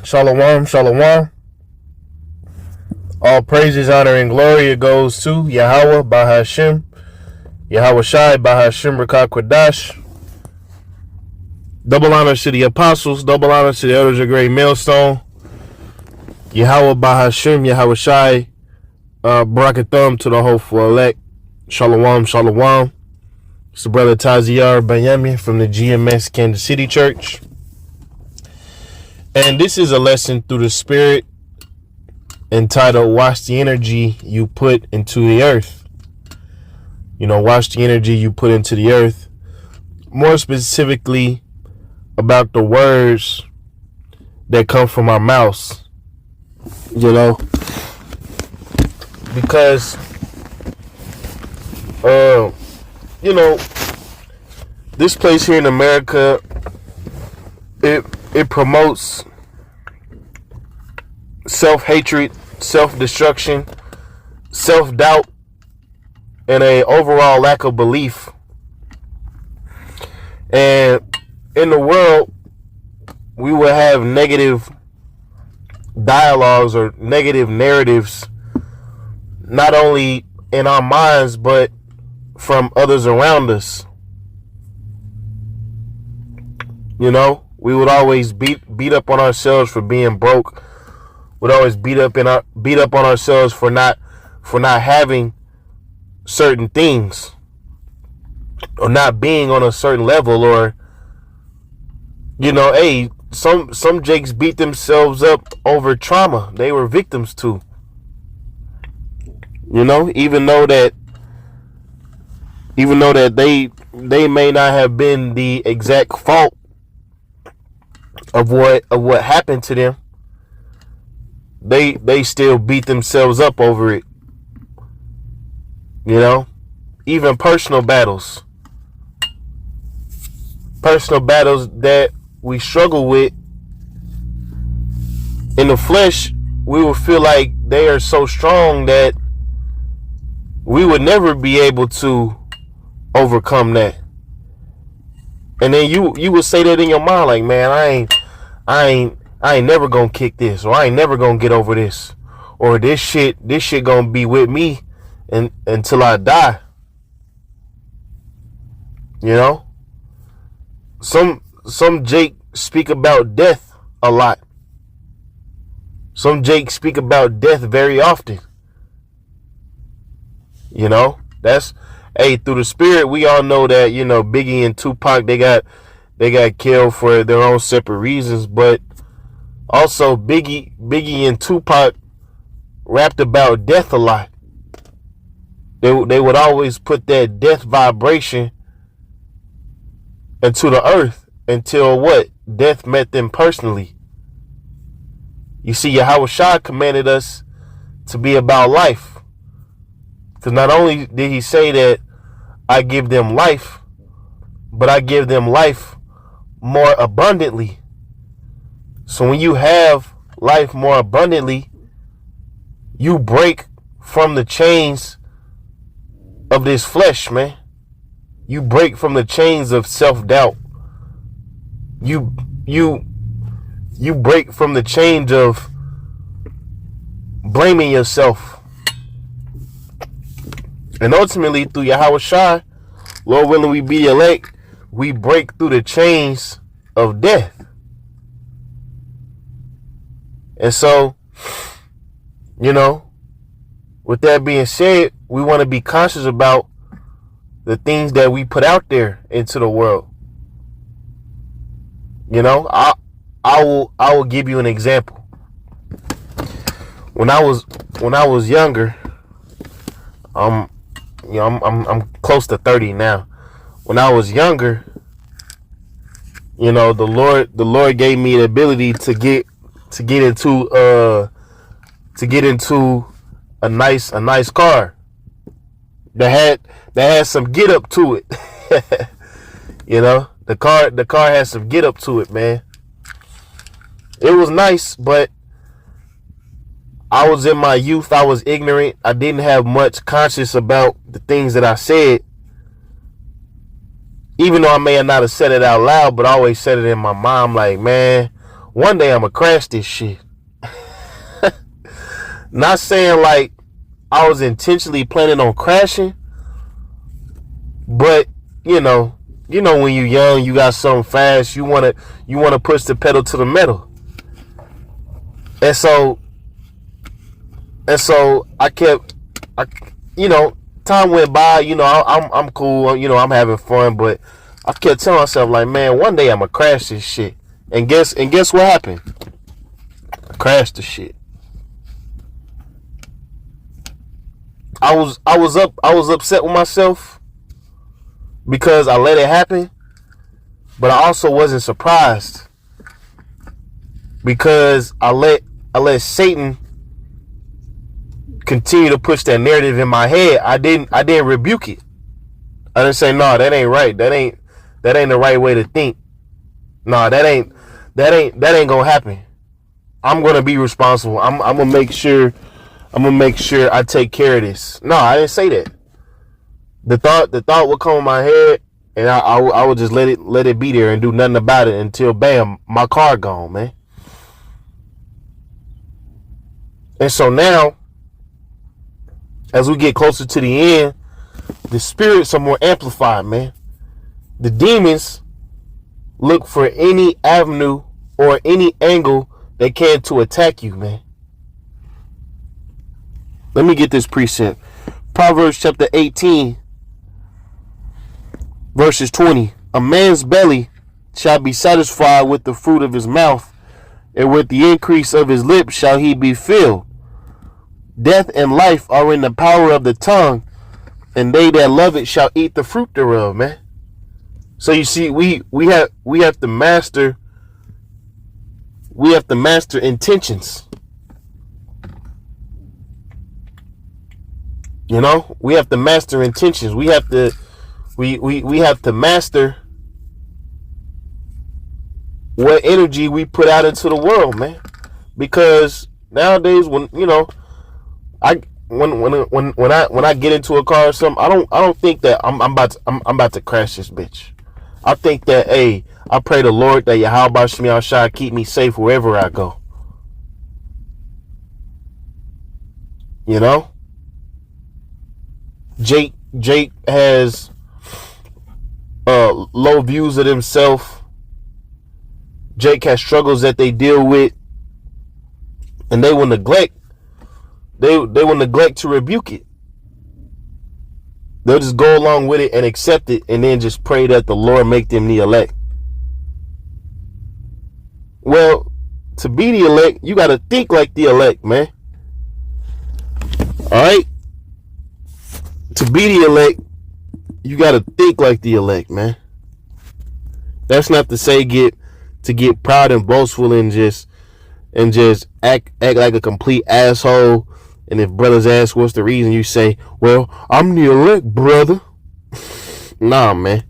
Shalom, shalom. All praises, honor, and glory it goes to Yahweh, Bahashem, Yahweh Shai, Bahashem, Rakah Kwadash. Double honor to the apostles, double honor to the elders of Great Millstone. Yahweh, Bahashem, Yahweh Shai, Barakathum to the hopeful elect. Shalom, shalom. It's the brother Taziar Bayami from the GMS Kansas City Church. And this is a lesson through the Spirit entitled Watch the Energy You Put into the Earth. You know, watch the energy you put into the earth. More specifically about the words that come from our mouths. You know, because you know, this place here in America, it promotes self-hatred, self-destruction, self-doubt, and a overall lack of belief. And in the world, we will have negative dialogues or negative narratives, not only in our minds, but from others around us. You know, we would always beat up on ourselves for being broke. Would always beat up on ourselves for not having certain things, or not being on a certain level, or, you know, hey, some jakes beat themselves up over trauma they were victims to. You know, even though that they may not have been the exact fault of what happened to them, they still beat themselves up over it. You know, even personal battles that we struggle with in the flesh, we will feel like they are so strong that we would never be able to overcome that. And then you would say that in your mind, like, man, I ain't never gonna kick this, or I ain't never gonna get over this, or this shit gonna be with me until I die. You know, some Jake speak about death a lot. Some Jake speak about death very often. You know, that's, hey, through the Spirit, we all know that, you know, Biggie and Tupac, they got killed for their own separate reasons, but also Biggie and Tupac rapped about death a lot. They would always put that death vibration into the earth until what? Death met them personally. You see, Yahweh Shai commanded us to be about life. Because not only did he say that I give them life, but I give them life more abundantly. So when you have life more abundantly, you break from the chains of this flesh, man. You break from the chains of self-doubt. You break from the chains of blaming yourself. And ultimately, through Yahweh Shai, Lord willing we be the elect, we break through the chains of death. And so, you know, with that being said, we want to be conscious about the things that we put out there into the world. You know, I will give you an example. When I was younger, you know, I'm close to 30 now. When I was younger, you know, the Lord gave me the ability to get into a nice car that had some get up to it. You know, the car had some get up to it, man. It was nice, but I was in my youth. I was ignorant. I didn't have much conscience about the things that I said. Even though I may have not have said it out loud, but I always said it in my mind, like, man, one day I'm gonna crash this shit. Not saying like I was intentionally planning on crashing, but you know when you're young, you got something fast, you wanna push the pedal to the metal. And so time went by, I'm cool, I'm having fun, but I kept telling myself like, man, one day I'm gonna crash this shit. And guess what happened? I crashed the shit. I was upset with myself because I let it happen, but I also wasn't surprised because I let Satan continue to push that narrative in my head. I didn't rebuke it. I didn't say, no, that ain't right. That ain't the right way to think. No, that ain't gonna happen. I'm gonna be responsible. I'm gonna make sure I take care of this. No, I didn't say that. The thought would come in my head, and I would just let it be there and do nothing about it until bam, my car gone, man. And so now, as we get closer to the end, the spirits are more amplified, man. The demons look for any avenue or any angle they can to attack you, man. Let me get this precept. Proverbs chapter 18, verses 20. A man's belly shall be satisfied with the fruit of his mouth, and with the increase of his lips shall he be filled. Death and life are in the power of the tongue, and they that love it shall eat the fruit thereof, man. So you see, we have to master intentions. We have to master intentions. We have to master what energy we put out into the world, man. Because nowadays, when I get into a car or something, I don't think that I'm about to crash this bitch. I think that, hey, I pray the Lord that Yahweh Shemi Shai keep me safe wherever I go. Jake has low views of himself. Jake has struggles that they deal with, and they will neglect to rebuke it. They'll just go along with it and accept it, and then just pray that the Lord make them the elect. Well, to be the elect, you got to think like the elect, man. All right? To be the elect, you got to think like the elect, man. That's not to say get proud and boastful and just act like a complete asshole. And if brothers ask what's the reason, you say, well, I'm the elect, brother. Nah, man.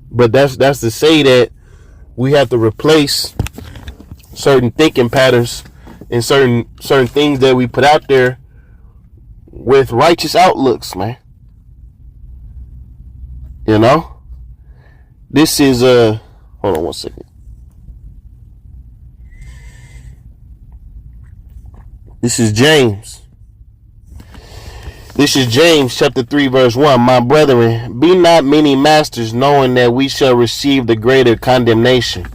But that's to say that we have to replace certain thinking patterns and certain things that we put out there with righteous outlooks, man. This is hold on one second. This is James chapter 3 verse 1. My brethren, be not many masters, knowing that we shall receive the greater condemnation.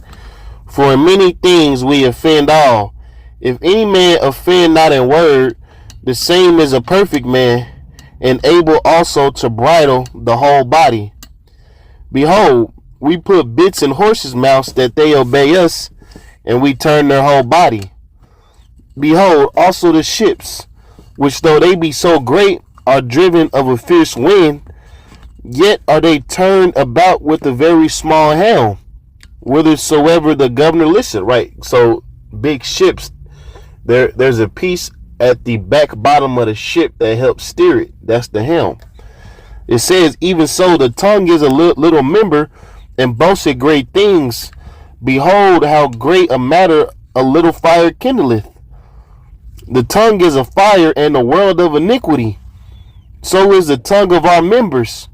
For in many things we offend all. If any man offend not in word, the same is a perfect man, and able also to bridle the whole body. Behold, we put bits in horses' mouths that they obey us, and we turn their whole body. Behold, also the ships, which though they be so great, are driven of a fierce wind, yet are they turned about with a very small helm, whithersoever the governor listeth. Right, so big ships, there's a piece at the back bottom of the ship that helps steer it. That's the helm. It says, even so, the tongue is a little member, and boasteth great things. Behold, how great a matter a little fire kindleth. The tongue is a fire and a world of iniquity. So is the tongue of our members,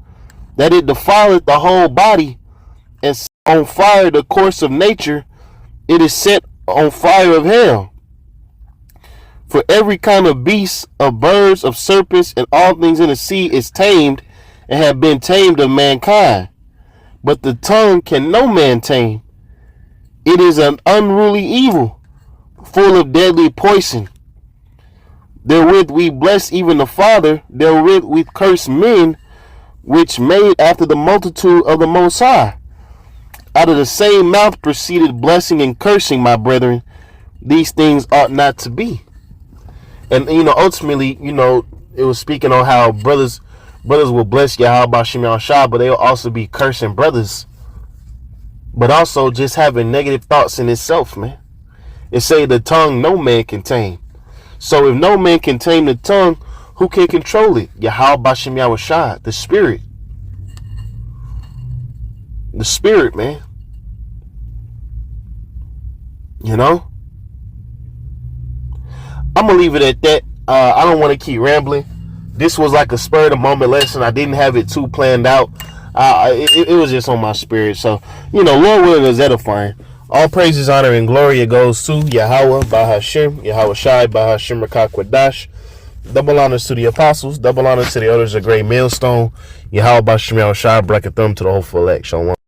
that it defileth the whole body, and set on fire the course of nature, it is set on fire of hell. For every kind of beast, of birds, of serpents, and all things in the sea is tamed and have been tamed of mankind. But the tongue can no man tame. It is an unruly evil, full of deadly poison. Therewith we bless even the Father, therewith we curse men, which made after the multitude of the Most High. Out of the same mouth proceeded blessing and cursing, my brethren. These things ought not to be. And, ultimately, it was speaking on how brothers will bless Yahweh Shem Yahushua, but they'll also be cursing brothers. But also just having negative thoughts in itself, man. It say the tongue no man can tame. So if no man can tame the tongue, who can control it? Yahweh Shem Yahushua, the spirit. The spirit, man. I'm going to leave it at that. I don't want to keep rambling. This was like a spur of the moment lesson. I didn't have it too planned out. It was just on my spirit. So, Lord willing is edifying. All praises, honor, and glory it goes to Yahweh, Bahashem, Yahweh Shai, Bahashem Rakak Kwadash. Double honors to the apostles. Double honors to the elders of Great Millstone. Yahweh Bahashem Yahweh Shai, bracket them to the whole elect. Shalom.